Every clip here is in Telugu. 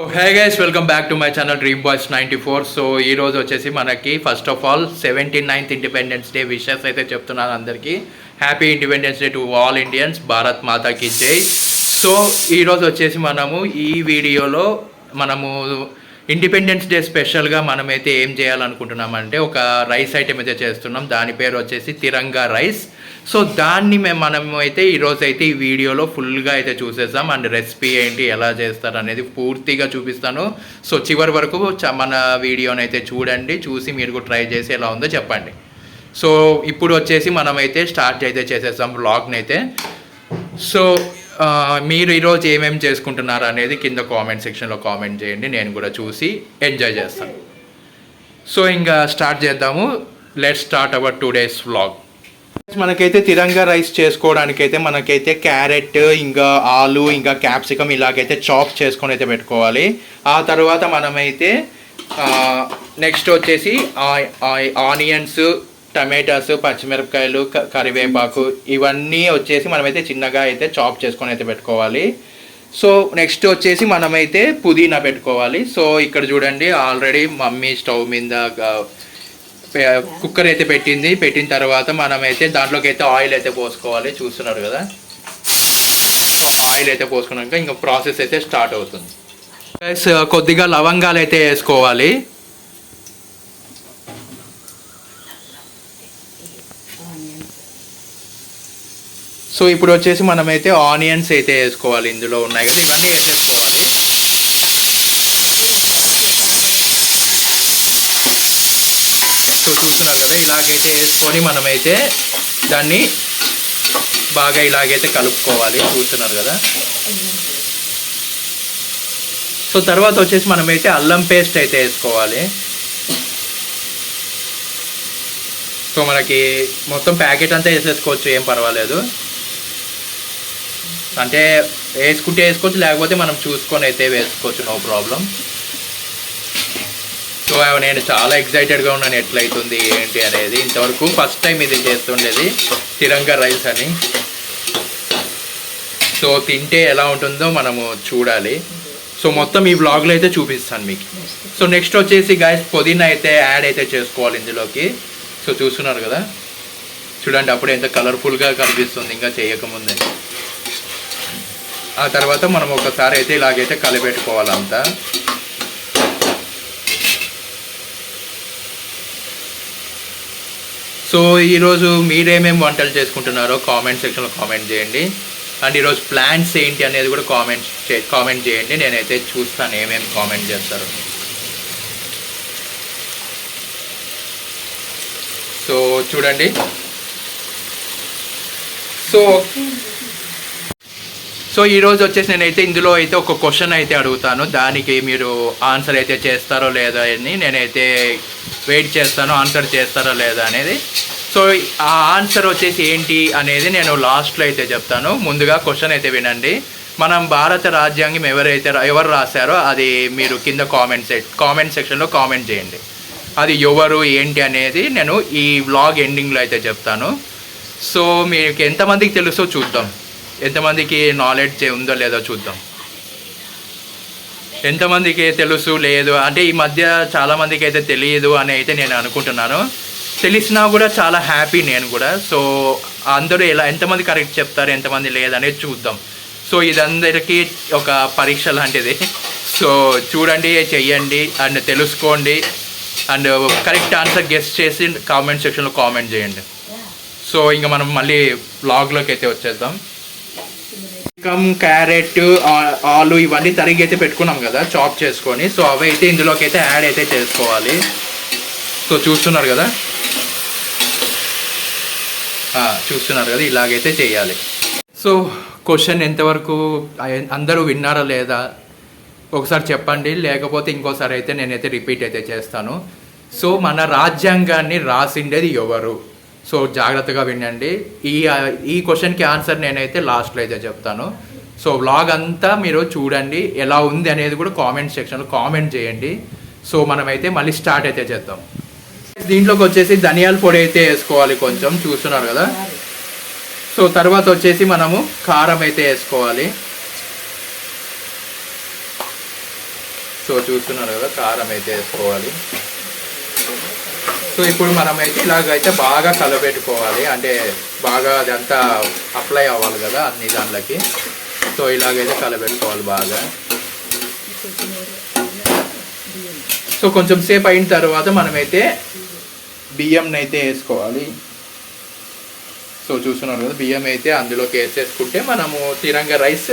Hey guys welcome back to my channel dream boys 94. So ఈ రోజు వచ్చేసి మనకి first of all 79th independence day wishes అయితే చెప్తున్నాను అందరికీ. Happy independence day to all Indians. Bharat మాతాకి జై. సో ఈరోజు వచ్చేసి మనము ఈ వీడియోలో మనము ఇండిపెండెన్స్ డే స్పెషల్గా మనమైతే ఏం చేయాలనుకుంటున్నామంటే ఒక రైస్ ఐటెం అయితే చేస్తున్నాం. దాని పేరు వచ్చేసి తిరంగా రైస్. సో దాన్ని మనము అయితే ఈరోజు అయితే ఈ వీడియోలో ఫుల్గా అయితే చూసేసాం. అండ్ రెసిపీ ఏంటి, ఎలా చేస్తారు అనేది పూర్తిగా చూపిస్తాను. సో చివరి వరకు మన వీడియోని అయితే చూడండి, చూసి మీరు కూడా ట్రై చేసి ఎలా ఉందో చెప్పండి. సో ఇప్పుడు వచ్చేసి మనమైతే స్టార్ట్ అయితే చేసేసాం వ్లాగ్ని అయితే. సో మీరు ఈరోజు ఏమేమి చేసుకుంటున్నారు అనేది కింద కామెంట్ సెక్షన్లో కామెంట్ చేయండి, నేను కూడా చూసి ఎంజాయ్ చేస్తాను. సో ఇంకా స్టార్ట్ చేద్దాము. Let's start our today's vlog. మనకైతే తిరంగా రైస్ చేసుకోవడానికి అయితే మనకైతే క్యారెట్, ఇంకా ఆలు, ఇంకా క్యాప్సికమ్ ఇలాగైతే చాప్ చేసుకొని అయితే పెట్టుకోవాలి. ఆ తర్వాత మనమైతే నెక్స్ట్ వచ్చేసి ఆనియన్స్, టమాటాస్, పచ్చిమిరపకాయలు, కరివేపాకు ఇవన్నీ వచ్చేసి మనమైతే చిన్నగా అయితే చాప్ చేసుకొని అయితే పెట్టుకోవాలి. సో నెక్స్ట్ వచ్చేసి మనమైతే పుదీనా పెట్టుకోవాలి. సో ఇక్కడ చూడండి, ఆల్రెడీ మమ్మీ స్టవ్ మీద కుక్కర్ అయితే పెట్టిన తర్వాత మనమైతే దాంట్లోకి అయితే ఆయిల్ అయితే పోసుకోవాలి. చూస్తున్నారు కదా, సో ఆయిల్ అయితే పోసుకున్నాక ఇంకా ప్రాసెస్ అయితే స్టార్ట్ అవుతుంది. కొద్దిగా లవంగాలు అయితే వేసుకోవాలి. సో ఇప్పుడు వచ్చేసి మనమైతే ఆనియన్స్ అయితే వేసుకోవాలి. ఇందులో ఉన్నాయి కదా, ఇవన్నీ వేసేసుకోవాలి. సో చూస్తున్నారు కదా, ఇలాగైతే వేసుకొని మనమైతే దాన్ని బాగా ఇలాగైతే కలుపుకోవాలి. చూస్తున్నారు కదా. సో తర్వాత వచ్చేసి మనమైతే అల్లం పేస్ట్ అయితే వేసుకోవాలి. సో మనకి మొత్తం ప్యాకెట్ అంతా వేసేసుకోవచ్చు, ఏం పర్వాలేదు. అంటే వేసుకుంటే వేసుకోవచ్చు, లేకపోతే మనం చూసుకొని అయితే వేసుకోవచ్చు, నో ప్రాబ్లం. సో నేను చాలా ఎక్సైటెడ్గా ఉన్నాను ఎట్లయితుంది ఏంటి అనేది. ఇంతవరకు ఫస్ట్ టైం ఇది చేస్తుండేది తిరంగా రైస్ అని. సో తింటే ఎలా ఉంటుందో మనము చూడాలి. సో మొత్తం ఈ వ్లాగ్లో అయితే చూపిస్తాను మీకు. సో నెక్స్ట్ వచ్చేసి గైస్ పుదీనా అయితే యాడ్ అయితే చేసుకోవాలి ఇందులోకి. సో చూస్తున్నారు కదా, చూడండి అప్పుడు ఎంత కలర్ఫుల్గా కనిపిస్తుంది ఇంకా చేయకముందే. ఆ తర్వాత మనం ఒకసారి అయితే ఇలాగైతే కలిపెట్టుకోవాలి అంతా. సో ఈరోజు మీరేమేమి వంటలు చేసుకుంటున్నారో కామెంట్ సెక్షన్లో కామెంట్ చేయండి. అండ్ ఈరోజు ప్లాన్స్ ఏంటి అనేది కూడా కామెంట్ చేయండి. నేనైతే చూస్తాను ఏమేమి కామెంట్ చేస్తారు. సో చూడండి. సో ఈరోజు వచ్చేసి నేనైతే ఇందులో అయితే ఒక క్వశ్చన్ అయితే అడుగుతాను. దానికి మీరు ఆన్సర్ అయితే చేస్తారో లేదా అని నేనైతే వెయిట్ చేస్తాను, ఆన్సర్ చేస్తారో లేదా అనేది. సో ఆ ఆన్సర్ వచ్చేసి ఏంటి అనేది నేను లాస్ట్లో అయితే చెప్తాను. ముందుగా క్వశ్చన్ అయితే వినండి. మనం భారత రాజ్యాంగం ఎవరు రాశారో అది మీరు కింద కామెంట్ సెక్షన్లో కామెంట్ చేయండి. అది ఎవరు ఏంటి అనేది నేను ఈ వ్లాగ్ ఎండింగ్లో అయితే చెప్తాను. సో మీకు ఎంతమందికి తెలుసో చూద్దాం, ఎంతమందికి నాలెడ్జ్ ఉందో లేదో చూద్దాం. ఎంతమందికి తెలుసు లేదు అంటే ఈ మధ్య చాలామందికి అయితే తెలియదు అని అయితే నేను అనుకుంటున్నాను. తెలిసినా కూడా చాలా హ్యాపీ నేను కూడా. సో అందరూ ఎంతమంది కరెక్ట్ చెప్తారు, ఎంతమంది లేదనేది చూద్దాం. సో ఇదందరికీ ఒక పరీక్ష లాంటిది. సో చూడండి, చెయ్యండి అండ్ తెలుసుకోండి. అండ్ కరెక్ట్ ఆన్సర్ గెస్ చేసి కామెంట్ సెక్షన్లో కామెంట్ చేయండి. సో ఇంకా మనం మళ్ళీ వ్లాగ్లోకి అయితే వచ్చేద్దాం. క్యారెట్, ఆలు ఇవన్నీ తరిగి అయితే పెట్టుకున్నాం కదా చాప్ చేసుకొని. సో అవి అయితే ఇందులోకి అయితే యాడ్ అయితే చేసుకోవాలి. సో చూస్తున్నారు కదా, ఇలాగైతే చేయాలి. సో క్వశ్చన్ ఎంతవరకు అందరూ విన్నారా లేదా ఒకసారి చెప్పండి, లేకపోతే ఇంకోసారి అయితే నేనైతే రిపీట్ అయితే చేస్తాను. సో మన రాజ్యాంగాన్ని రాసిండేది ఎవరు? సో జాగ్రత్తగా వినండి. ఈ క్వశ్చన్కి ఆన్సర్ నేనైతే లాస్ట్లో అయితే చెప్తాను. సో వ్లాగ్ అంతా మీరు చూడండి, ఎలా ఉంది అనేది కూడా కామెంట్ సెక్షన్లో కామెంట్ చేయండి. సో మనమైతే మళ్ళీ స్టార్ట్ అయితే చేద్దాం. దీంట్లోకి వచ్చేసి ధనియాల పొడి అయితే వేసుకోవాలి కొంచెం, చూస్తున్నారు కదా. సో తర్వాత వచ్చేసి మనము కారం అయితే వేసుకోవాలి. సో చూస్తున్నారు కదా, కారం అయితే వేసుకోవాలి. సో ఇప్పుడు మనమైతే ఇలాగైతే బాగా కలబెట్టుకోవాలి, అంటే బాగా అదంతా అప్లై అవ్వాలి కదా అన్ని దాంట్లోకి. సో ఇలాగైతే కలబెట్టుకోవాలి బాగా. సో కొంచెం సేపు అయిన తర్వాత మనమైతే బియ్యంని అయితే వేసుకోవాలి. సో చూస్తున్నారు కదా, బియ్యం అయితే అందులోకి వేసేసుకుంటే మనము తిరంగా రైస్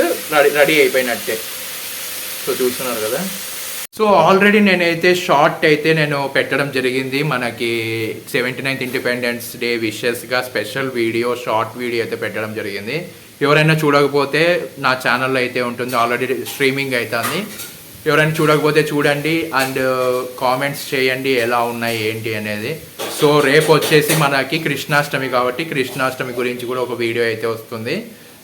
రెడీ అయిపోయినట్టే. సో చూస్తున్నారు కదా. సో ఆల్రెడీ నేనైతే షార్ట్ అయితే నేను పెట్టడం జరిగింది, మనకి 79th ఇండిపెండెన్స్ డే విషెస్గా స్పెషల్ వీడియో, షార్ట్ వీడియో అయితే పెట్టడం జరిగింది. ఎవరైనా చూడకపోతే నా ఛానల్లో అయితే ఉంటుంది, ఆల్రెడీ స్ట్రీమింగ్ అవుతుంది. ఎవరైనా చూడకపోతే చూడండి అండ్ కామెంట్స్ చేయండి ఎలా ఉన్నాయి ఏంటి అనేది. సో రేపు వచ్చేసి మనకి కృష్ణాష్టమి కాబట్టి కృష్ణాష్టమి గురించి కూడా ఒక వీడియో అయితే వస్తుంది.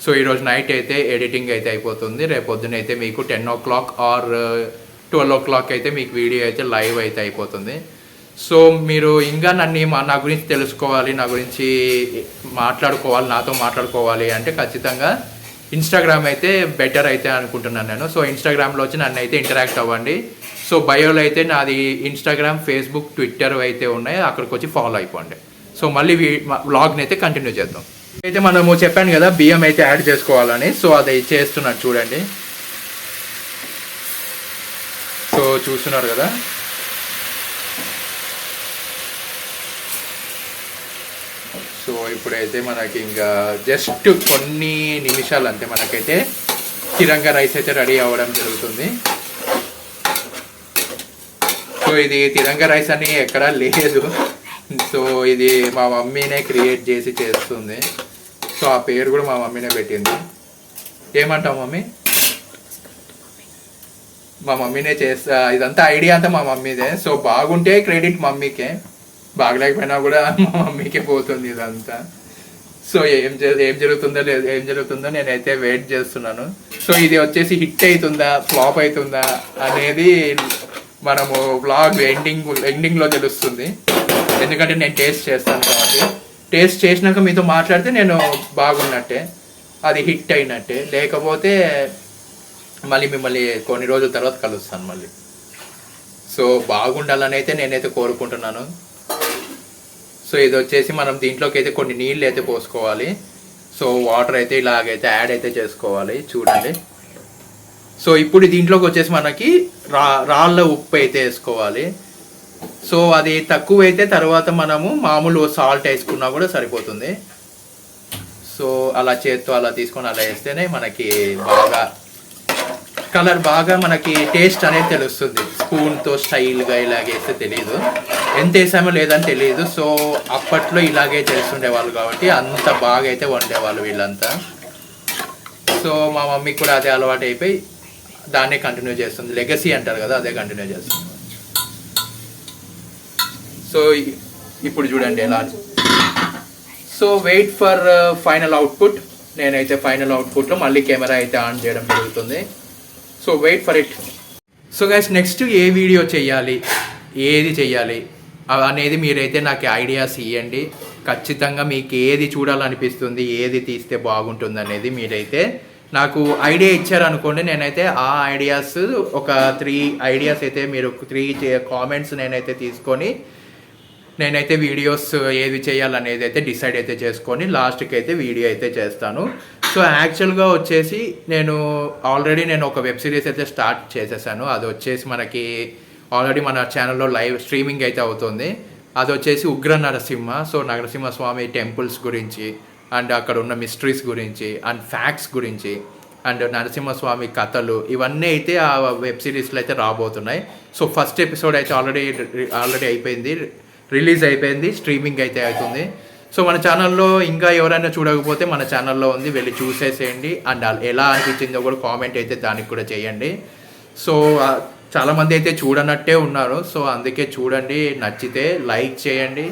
సో ఈరోజు నైట్ అయితే ఎడిటింగ్ అయితే అయిపోతుంది. రేపు పొద్దున అయితే మీకు 10 o'clock ఆర్ 12 o'clock అయితే మీకు వీడియో అయితే లైవ్ అయితే అయిపోతుంది. సో మీరు ఇంకా నా గురించి తెలుసుకోవాలి, నా గురించి మాట్లాడుకోవాలి, నాతో మాట్లాడుకోవాలి అంటే ఖచ్చితంగా ఇన్స్టాగ్రామ్ అయితే బెటర్ అయితే అనుకుంటున్నాను నేను. సో ఇన్స్టాగ్రామ్లో వచ్చి నన్ను అయితే ఇంటరాక్ట్ అవ్వండి. సో బయోలో అయితే నాది ఇన్స్టాగ్రామ్, ఫేస్బుక్, ట్విట్టర్ అయితే ఉన్నాయి, అక్కడికి వచ్చి ఫాలో అయిపోండి. సో మళ్ళీ వ్లాగ్ని అయితే కంటిన్యూ చేద్దాం. అయితే మనము చెప్పాను కదా బియ్యం అయితే యాడ్ చేసుకోవాలని, సో అది చేస్తున్నాను చూడండి. సో చూస్తున్నారు కదా. సో ఇప్పుడైతే మనకి ఇంకా జస్ట్ కొన్ని నిమిషాలు అంతే మనకైతే తిరంగా రైస్ అయితే రెడీ అవ్వడం జరుగుతుంది. సో ఇది తిరంగా రైస్ అని ఎక్కడా లేదు. సో ఇది మా మమ్మీనే క్రియేట్ చేసి చేస్తుంది. సో ఆ పేరు కూడా మా మమ్మీనే పెట్టింది. ఏమంటావు మమ్మీ? మా మమ్మీనే చేస్తా, ఇదంతా ఐడియా అంతా మా మమ్మీదే. సో బాగుంటే క్రెడిట్ మమ్మీకే, బాగలేకపోయినా కూడా మా మమ్మీకే పోతుంది ఇదంతా. సో ఏం జరుగుతుందో నేనైతే వెయిట్ చేస్తున్నాను. సో ఇది వచ్చేసి హిట్ అవుతుందా ఫ్లాప్ అవుతుందా అనేది మనము వ్లాగ్ ఎండింగ్లో తెలుస్తుంది. ఎందుకంటే నేను టేస్ట్ చేస్తాను కాబట్టి, టేస్ట్ చేసినాక మీతో మాట్లాడితే నేను బాగున్నట్టే, అది హిట్ అయినట్టే. లేకపోతే మళ్ళీ మిమ్మల్ని కొన్ని రోజుల తర్వాత కలుస్తాను మళ్ళీ. సో బాగుండాలని అయితే నేనైతే కోరుకుంటున్నాను. సో ఇది వచ్చేసి మనం దీంట్లోకి అయితే కొన్ని నీళ్ళు అయితే పోసుకోవాలి. సో వాటర్ అయితే ఇలాగైతే యాడ్ అయితే చేసుకోవాలి చూడండి. సో ఇప్పుడు దీంట్లోకి వచ్చేసి మనకి రాళ్ళ ఉప్పు అయితే వేసుకోవాలి. సో అది తక్కువ అయితే తర్వాత మనము మామూలు సాల్ట్ వేసుకున్నా కూడా సరిపోతుంది. సో అలా చేత్తో అలా తీసుకొని అలా వేస్తేనే మనకి బాగా కలర్, బాగా మనకి టేస్ట్ అనేది తెలుస్తుంది. స్పూన్తో స్టైల్గా ఇలాగేస్తే తెలియదు, ఎంత వేసామో లేదని తెలియదు. సో అప్పట్లో ఇలాగే చేస్తుండే వాళ్ళు కాబట్టి అంత బాగా అయితే వండేవాళ్ళు వీళ్ళంతా. సో మా మమ్మీకి కూడా అదే అలవాటు అయిపోయి దాన్నే కంటిన్యూ చేస్తుంది. లెగసీ అంటారు కదా, అదే కంటిన్యూ చేస్తుంది. సో ఇప్పుడు చూడండి ఎలా. So wait for final output. నేనైతే ఫైనల్ అవుట్పుట్లో మళ్ళీ కెమెరా అయితే ఆన్ చేయడం జరుగుతుంది. So wait for it. So guys next ఏ వీడియో చేయాలి, ఏది చేయాలి అనేది మీరైతే నాకు ఐడియాస్ ఇవ్వండి. ఖచ్చితంగా మీకు ఏది చూడాలనిపిస్తుంది, ఏది తీస్తే బాగుంటుంది అనేది మీరైతే నాకు ఐడియా ఇచ్చారనుకోండి. నేనైతే ఆ ఐడియాస్ ఒక 3 ఐడియాస్ అయితే మీరు 3 కామెంట్స్ నేనైతే తీసుకొని నేనైతే వీడియోస్ ఏవి చేయాలనేది అయితే డిసైడ్ అయితే చేసుకొని లాస్ట్కి అయితే వీడియో అయితే చేస్తాను. సో యాక్చువల్గా వచ్చేసి నేను ఆల్రెడీ ఒక వెబ్ సిరీస్ అయితే స్టార్ట్ చేసేసాను. అది వచ్చేసి మనకి ఆల్రెడీ మన ఛానల్లో లైవ్ స్ట్రీమింగ్ అయితే అవుతుంది. అది వచ్చేసి ఉగ్ర నరసింహ. సో నరసింహస్వామి టెంపుల్స్ గురించి అండ్ అక్కడ ఉన్న మిస్టరీస్ గురించి అండ్ ఫ్యాక్ట్స్ గురించి అండ్ నరసింహస్వామి కథలు ఇవన్నీ అయితే ఆ వెబ్ సిరీస్లో అయితే రాబోతున్నాయి. సో ఫస్ట్ ఎపిసోడ్ అయితే ఆల్రెడీ అయిపోయింది, రిలీజ్ అయిపోయింది, స్ట్రీమింగ్ అయితే అవుతుంది. సో మన ఛానల్లో ఇంకా ఎవరైనా చూడకపోతే మన ఛానల్లో ఉంది, వెళ్ళి చూసేసేయండి. అండ్ ఎలా అనిపించిందో కూడా కామెంట్ అయితే దానికి కూడా చేయండి. సో చాలామంది అయితే చూడనట్టే ఉన్నారు. సో అందుకే చూడండి, నచ్చితే లైక్ చేయండి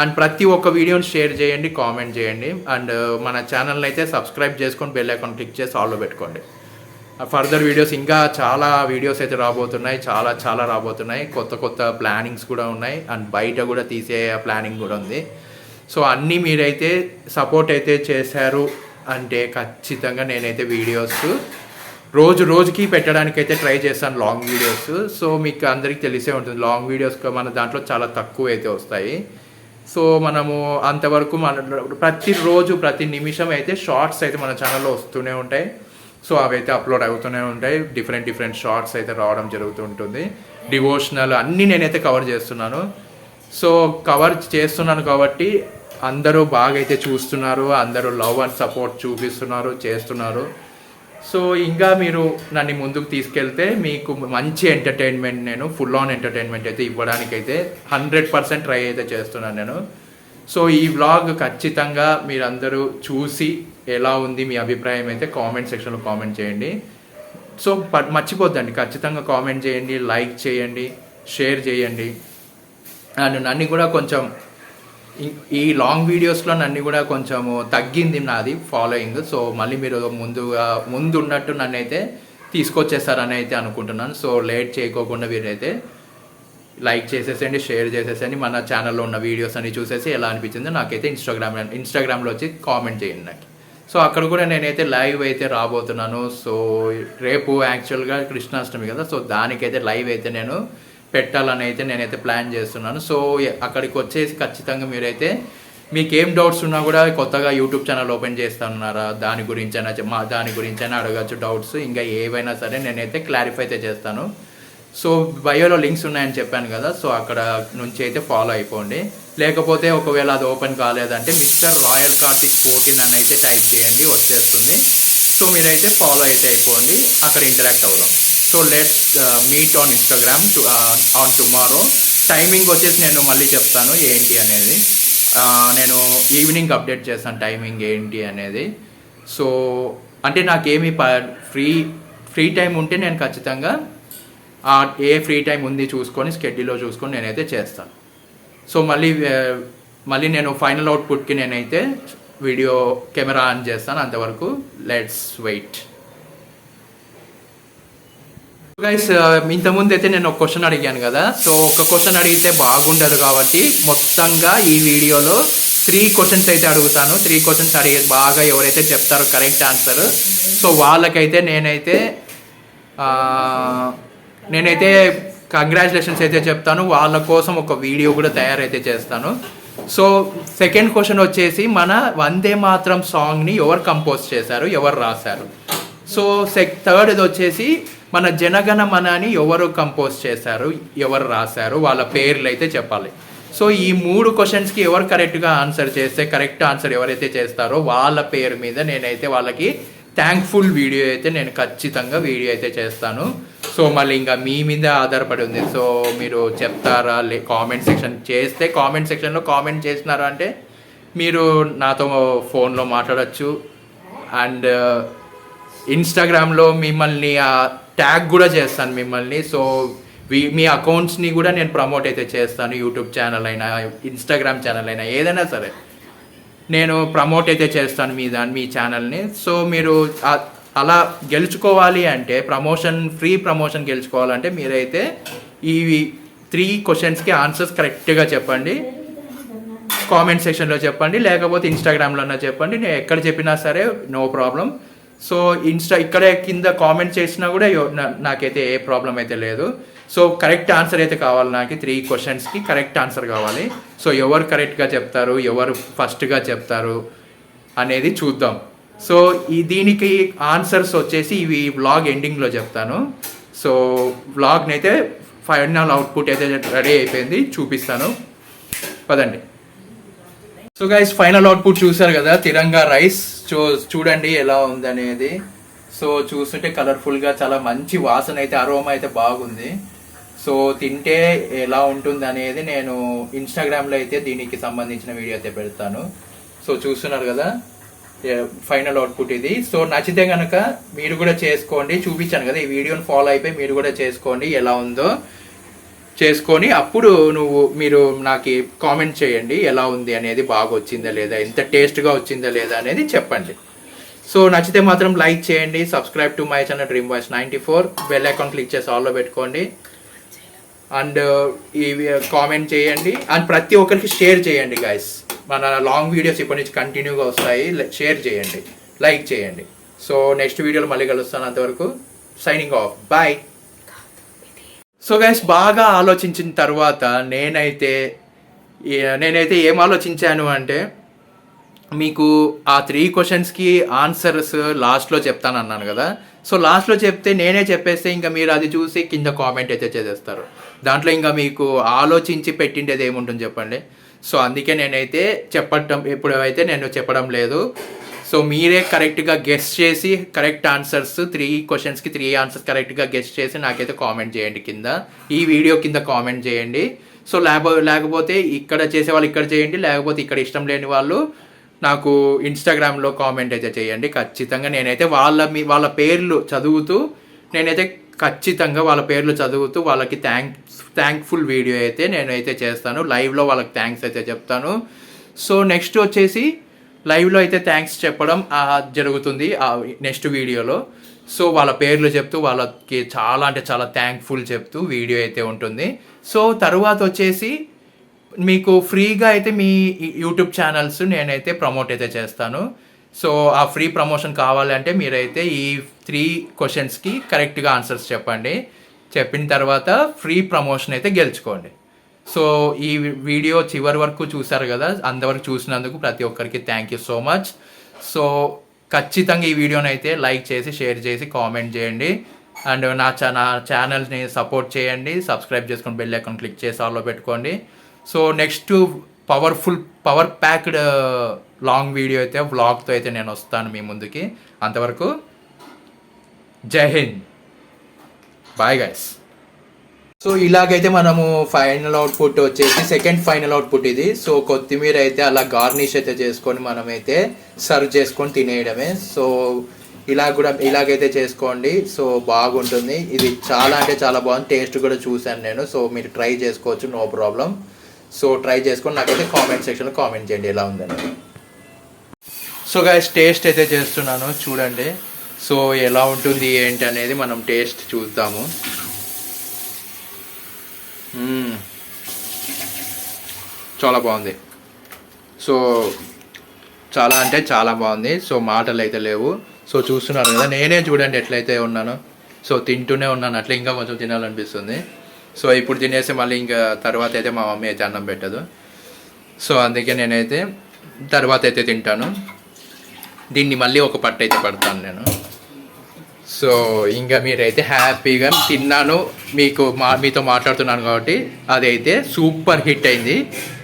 అండ్ ప్రతి ఒక్క వీడియోని షేర్ చేయండి, కామెంట్ చేయండి. అండ్ మన ఛానల్ని అయితే సబ్స్క్రైబ్ చేసుకొని బెల్ ఐకాన్ క్లిక్ చేసి ఆల్లో పెట్టుకోండి. ఫర్దర్ వీడియోస్ ఇంకా చాలా వీడియోస్ అయితే రాబోతున్నాయి, చాలా రాబోతున్నాయి. కొత్త ప్లానింగ్స్ కూడా ఉన్నాయి అండ్ బయట కూడా తీసే ప్లానింగ్ కూడా ఉంది. సో అన్నీ మీరైతే సపోర్ట్ అయితే చేశారు అంటే ఖచ్చితంగా నేనైతే వీడియోస్ రోజుకి పెట్టడానికి అయితే ట్రై చేస్తాను లాంగ్ వీడియోస్. సో మీకు అందరికీ తెలిసే ఉంటుంది, లాంగ్ వీడియోస్ మన దాంట్లో చాలా తక్కువ అయితే వస్తాయి. సో మనము అంతవరకు ప్రతిరోజు ప్రతి నిమిషం అయితే షార్ట్స్ అయితే మన ఛానల్లో వస్తూనే ఉంటాయి. సో అవి అయితే అప్లోడ్ అవుతూనే ఉంటాయి. డిఫరెంట్ షార్ట్స్ అయితే రావడం జరుగుతూ ఉంటుంది. డివోషనల్ అన్నీ నేనైతే కవర్ చేస్తున్నాను. సో కవర్ చేస్తున్నాను కాబట్టి అందరూ బాగా అయితే చూస్తున్నారు, అందరూ లవ్ అండ్ సపోర్ట్ చూపిస్తున్నారు, చేస్తున్నారు. సో ఇంకా మీరు నన్ను ముందుకు తీసుకెళ్తే మీకు మంచి ఎంటర్టైన్మెంట్, నేను ఫుల్ ఆన్ ఎంటర్టైన్మెంట్ అయితే ఇవ్వడానికైతే 100% ట్రై అయితే చేస్తున్నాను నేను. సో ఈ వ్లాగ్ ఖచ్చితంగా మీరందరూ చూసి ఎలా ఉంది మీ అభిప్రాయం అయితే కామెంట్ సెక్షన్లో కామెంట్ చేయండి. సో మర్చిపోద్దండి, ఖచ్చితంగా కామెంట్ చేయండి, లైక్ చేయండి, షేర్ చేయండి. అండ్ నన్ను కూడా కొంచెం ఈ లాంగ్ వీడియోస్లో నన్ను కూడా కొంచెము తగ్గింది నాది ఫాలోయింగ్. సో మళ్ళీ మీరు ముందు ఉన్నట్టు నన్ను అయితే తీసుకొచ్చేస్తారని అయితే అనుకుంటున్నాను. సో లేట్ చేయకోకుండా మీరైతే లైక్ చేసేసండి, షేర్ చేసేసండి, మన ఛానల్లో ఉన్న వీడియోస్ అన్ని చూసేసి ఎలా అనిపించిందో నాకైతే ఇన్స్టాగ్రామ్లో వచ్చి కామెంట్ చేయండి నాకు. సో అక్కడ కూడా నేనైతే లైవ్ అయితే రాబోతున్నాను. సో రేపు యాక్చువల్గా కృష్ణాష్టమి కదా, సో దానికైతే లైవ్ అయితే నేను పెట్టాలని అయితే నేనైతే ప్లాన్ చేస్తున్నాను. సో అక్కడికి వచ్చేసి ఖచ్చితంగా మీరైతే మీకు ఏం డౌట్స్ ఉన్నా కూడా, కొత్తగా యూట్యూబ్ ఛానల్ ఓపెన్ చేస్తున్నారా దాని గురించైనా అడగచ్చు డౌట్స్. ఇంకా ఏవైనా సరే నేనైతే క్లారిఫై అయితే చేస్తాను. సో బయోలో లింక్స్ ఉన్నాయని చెప్పాను కదా, సో అక్కడ నుంచి అయితే ఫాలో అయిపోండి. లేకపోతే ఒకవేళ అది ఓపెన్ కాలేదంటే మిస్టర్ రాయల్ కార్తిక్ 14 అని అయితే టైప్ చేయండి, వచ్చేస్తుంది. సో మీరైతే ఫాలో అయితే అయిపోండి, అక్కడ ఇంటరాక్ట్ అవుదాం. So let's meet on Instagram on tomorrow. Timing వచ్చేసి నేను మళ్ళీ చెప్తాను ఏంటి అనేది. నేను ఈవినింగ్ అప్డేట్ చేస్తాను టైమింగ్ ఏంటి అనేది. సో అంటే నాకేమి ఫ్రీ టైం ఉంటే నేను ఖచ్చితంగా ఏ ఫ్రీ టైం ఉంది చూసుకొని స్కెడ్యూల్లో చూసుకొని నేనైతే చేస్తాను. సో మళ్ళీ నేను ఫైనల్ అవుట్పుట్కి నేనైతే వీడియో కెమెరా ఆన్ చేస్తాను. అంతవరకు లెట్స్ వెయిట్. గైస్, ఇంతకుముందు అయితే నేను ఒక క్వశ్చన్ అడిగాను కదా, సో ఒక క్వశ్చన్ అడిగితే బాగుండదు కాబట్టి మొత్తంగా ఈ వీడియోలో 3 క్వశ్చన్స్ అయితే అడుగుతాను. 3 క్వశ్చన్స్ అడిగే బాగా ఎవరైతే చెప్తారో కరెక్ట్ ఆన్సర్, సో వాళ్ళకైతే నేనైతే కంగ్రాచులేషన్స్ అయితే చెప్తాను. వాళ్ళ కోసం ఒక వీడియో కూడా తయారైతే చేస్తాను. సో సెకండ్ క్వశ్చన్ వచ్చేసి మన వందే మాత్రం సాంగ్ని ఎవరు కంపోజ్ చేశారు, ఎవరు రాశారు. సో థర్డ్ ఇది వచ్చేసి మన జనగణ మనని ఎవరు కంపోజ్ చేశారు, ఎవరు రాశారు, వాళ్ళ పేర్లు అయితే చెప్పాలి. సో ఈ 3 క్వశ్చన్స్కి ఎవరు కరెక్ట్గా ఆన్సర్ చేస్తే, కరెక్ట్ ఆన్సర్ ఎవరైతే చేస్తారో వాళ్ళ పేరు మీద నేనైతే వాళ్ళకి థ్యాంక్ఫుల్ వీడియో అయితే నేను ఖచ్చితంగా వీడియో అయితే చేస్తాను. సో మళ్ళీ ఇంకా మీ మీద ఆధారపడి ఉంది. సో మీరు చెప్తారా కామెంట్ సెక్షన్ చేస్తే, కామెంట్ సెక్షన్లో కామెంట్ చేసినారా అంటే మీరు నాతో ఫోన్లో మాట్లాడచ్చు. అండ్ ఇన్స్టాగ్రామ్లో మిమ్మల్ని ట్యాగ్ కూడా చేస్తాను మిమ్మల్ని. సో మీ అకౌంట్స్ని కూడా నేను ప్రమోట్ అయితే చేస్తాను. యూట్యూబ్ ఛానల్ అయినా, ఇన్స్టాగ్రామ్ ఛానల్ అయినా, ఏదైనా సరే నేను ప్రమోట్ అయితే చేస్తాను మీ ఛానల్ని. సో మీరు అలా గెలుచుకోవాలి అంటే ఫ్రీ ప్రమోషన్ గెలుచుకోవాలంటే మీరైతే ఈ 3 క్వశ్చన్స్కి ఆన్సర్స్ కరెక్ట్గా చెప్పండి. కామెంట్ సెక్షన్లో చెప్పండి, లేకపోతే ఇన్స్టాగ్రామ్లోనే చెప్పండి. నేను ఎక్కడ చెప్పినా సరే నో ప్రాబ్లం. సో ఇక్కడే కింద కామెంట్ చేసినా కూడా నాకైతే ఏ ప్రాబ్లం అయితే లేదు. సో కరెక్ట్ ఆన్సర్ అయితే కావాలి నాకు. 3 క్వశ్చన్స్కి కరెక్ట్ ఆన్సర్ కావాలి. సో ఎవరు కరెక్ట్గా చెప్తారు, ఎవరు ఫస్ట్గా చెప్తారు అనేది చూద్దాం. సో దీనికి ఆన్సర్స్ వచ్చేసి ఇవి వ్లాగ్ ఎండింగ్లో చెప్తాను. సో వ్లాగ్ని అయితే ఫైనల్ అవుట్పుట్ అయితే రెడీ అయిపోయింది, చూపిస్తాను పదండి. సో గైస్, ఫైనల్ అవుట్పుట్ చూసారు కదా, తిరంగా రైస్. చూడండి ఎలా ఉందనేది. సో చూస్తుంటే కలర్ఫుల్గా చాలా మంచి వాసన అయితే, అరోమా అయితే బాగుంది. సో తింటే ఎలా ఉంటుంది అనేది నేను ఇన్స్టాగ్రామ్లో అయితే దీనికి సంబంధించిన వీడియో అయితే పెడతాను. సో చూస్తున్నారు కదా ఫైనల్ అవుట్పుట్ ఇది. సో నచ్చితే కనుక మీరు కూడా చేసుకోండి. చూపించాను కదా, ఈ వీడియోని ఫాలో అయిపోయి మీరు కూడా చేసుకోండి, ఎలా ఉందో చేసుకొని అప్పుడు మీరు నాకు కామెంట్ చేయండి ఎలా ఉంది అనేది, బాగా వచ్చిందా లేదా, ఎంత టేస్ట్గా వచ్చిందా లేదా అనేది చెప్పండి. సో నచ్చితే మాత్రం లైక్ చేయండి, subscribe to my channel dream voice 94, bell icon click చేసి ఆల్లో పెట్టుకోండి. అండ్ ఈ కామెంట్ చేయండి అండ్ ప్రతి ఒక్కరికి షేర్ చేయండి గైస్. మన లాంగ్ వీడియోస్ ఇప్పటి నుంచి కంటిన్యూగా వస్తాయి. షేర్ చేయండి, లైక్ చేయండి. సో నెక్స్ట్ వీడియోలో మళ్ళీ కలుస్తాను, అంతవరకు signing off, bye. So guys, బాగా ఆలోచించిన తర్వాత నేనైతే ఏం ఆలోచించాను అంటే, మీకు ఆ 3 క్వశ్చన్స్కి ఆన్సర్స్ లాస్ట్లో చెప్తాను అన్నాను కదా. సో లాస్ట్లో చెప్తే నేనే చెప్పేస్తే ఇంకా మీరు అది చూసి కింద కామెంట్ అయితే చేసేస్తారు. దాంట్లో ఇంకా మీకు ఆలోచించి పెట్టిండేది ఏముంటుంది చెప్పండి. సో అందుకే నేనైతే ఎప్పుడైతే నేను చెప్పడం లేదు. సో మీరే కరెక్ట్గా గెస్ చేసి కరెక్ట్ ఆన్సర్స్ 3 క్వశ్చన్స్కి 3 ఆన్సర్స్ కరెక్ట్గా గెస్ చేసి నాకైతే కామెంట్ చేయండి కింద, ఈ వీడియో కింద కామెంట్ చేయండి. సో లేకపోతే ఇక్కడ చేసేవాళ్ళు ఇక్కడ చేయండి, లేకపోతే ఇక్కడ ఇష్టం లేని వాళ్ళు నాకు ఇన్స్టాగ్రామ్లో కామెంట్ అయితే చేయండి. ఖచ్చితంగా నేనైతే వాళ్ళ పేర్లు చదువుతూ ఖచ్చితంగా వాళ్ళ పేర్లు చదువుతూ వాళ్ళకి థ్యాంక్ఫుల్ వీడియో అయితే నేనైతే చేస్తాను. లైవ్లో వాళ్ళకి థ్యాంక్స్ అయితే చెప్తాను. సో నెక్స్ట్ వచ్చేసి లైవ్లో అయితే థ్యాంక్స్ చెప్పడం జరుగుతుంది నెక్స్ట్ వీడియోలో. సో వాళ్ళ పేర్లు చెప్తూ వాళ్ళకి చాలా అంటే చాలా థ్యాంక్ఫుల్ చెప్తూ వీడియో అయితే ఉంటుంది. సో తరువాత వచ్చేసి మీకు ఫ్రీగా అయితే మీ యూట్యూబ్ ఛానల్స్ నేనైతే ప్రమోట్ అయితే చేస్తాను. సో ఆ ఫ్రీ ప్రమోషన్ కావాలంటే మీరైతే ఈ 3 క్వశ్చన్స్కి కరెక్ట్గా ఆన్సర్స్ చెప్పండి. చెప్పిన తర్వాత ఫ్రీ ప్రమోషన్ అయితే గెలుచుకోండి. సో ఈ వీడియో చివరి వరకు చూసారు కదా, అంతవరకు చూసినందుకు ప్రతి ఒక్కరికి thank you so much. So ఖచ్చితంగా ఈ వీడియోని అయితే లైక్ చేసి షేర్ చేసి కామెంట్ చేయండి. అండ్ నా ఛానల్ని సపోర్ట్ చేయండి. సబ్స్క్రైబ్ చేసుకొని బెల్ ఐకాన్ క్లిక్ చేసి ఆల్లో పెట్టుకోండి. So next power packed long video అయితే వ్లాగ్తో అయితే నేను వస్తాను మీ ముందుకి. అంతవరకు జై హింద్, బాయ్ గైస్. సో ఇలాగైతే మనము ఫైనల్ అవుట్పుట్ వచ్చేసి సెకండ్ ఫైనల్ అవుట్పుట్ ఇది. సో కొత్తిమీర అయితే అలా గార్నిష్ అయితే చేసుకొని మనమైతే సర్వ్ చేసుకొని తినేయడమే. సో ఇలాగైతే చేసుకోండి. సో బాగుంటుంది ఇది, చాలా అంటే చాలా బాగుంది. టేస్ట్ కూడా చూశాను నేను. సో మీరు ట్రై చేసుకోవచ్చు, నో ప్రాబ్లం. సో ట్రై చేసుకొని నాకైతే కామెంట్ సెక్షన్లో కామెంట్ చేయండి ఎలా ఉందని. సో గైస్, టేస్ట్ అయితే చేస్తున్నాను చూడండి. సో ఎలా ఉంటుంది ఏంటి అనేది మనం టేస్ట్ చూద్దాము. చాలా బాగుంది. సో చాలా అంటే చాలా బాగుంది. సో మాటలు అయితే లేవు. సో చూస్తున్నారు కదా, నేనే చూడండి ఎట్లయితే ఉన్నాను. సో తింటూనే ఉన్నాను, అట్లా ఇంకా కొంచెం తినాలనిపిస్తుంది. సో ఇప్పుడు తినేసి మళ్ళీ ఇంకా తర్వాత అయితే మా మమ్మీ అయితే అన్నం పెట్టదు. సో అందుకే నేనైతే తర్వాత అయితే తింటాను. దీన్ని మళ్ళీ ఒక పట్టు అయితే పడతాను నేను. సో ఇంకా మీరైతే హ్యాపీగా తిన్నాను, మీతో మాట్లాడుతున్నాను కాబట్టి అదైతే సూపర్ హిట్ అయింది.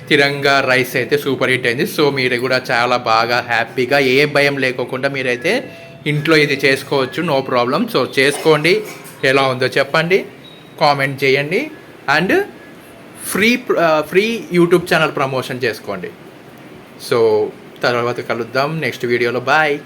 తిరంగా రైస్ అయితే సూపర్ హిట్ అయింది. సో మీరు కూడా చాలా బాగా హ్యాపీగా ఏ భయం లేకోకుండా మీరైతే ఇంట్లో ఇది చేసుకోవచ్చు, నో ప్రాబ్లం. సో చేసుకోండి, ఎలా ఉందో చెప్పండి, కామెంట్ చేయండి. And free YouTube channel promotion చేసుకోండి. సో తర్వాత కలుద్దాం నెక్స్ట్ వీడియోలో, బాయ్.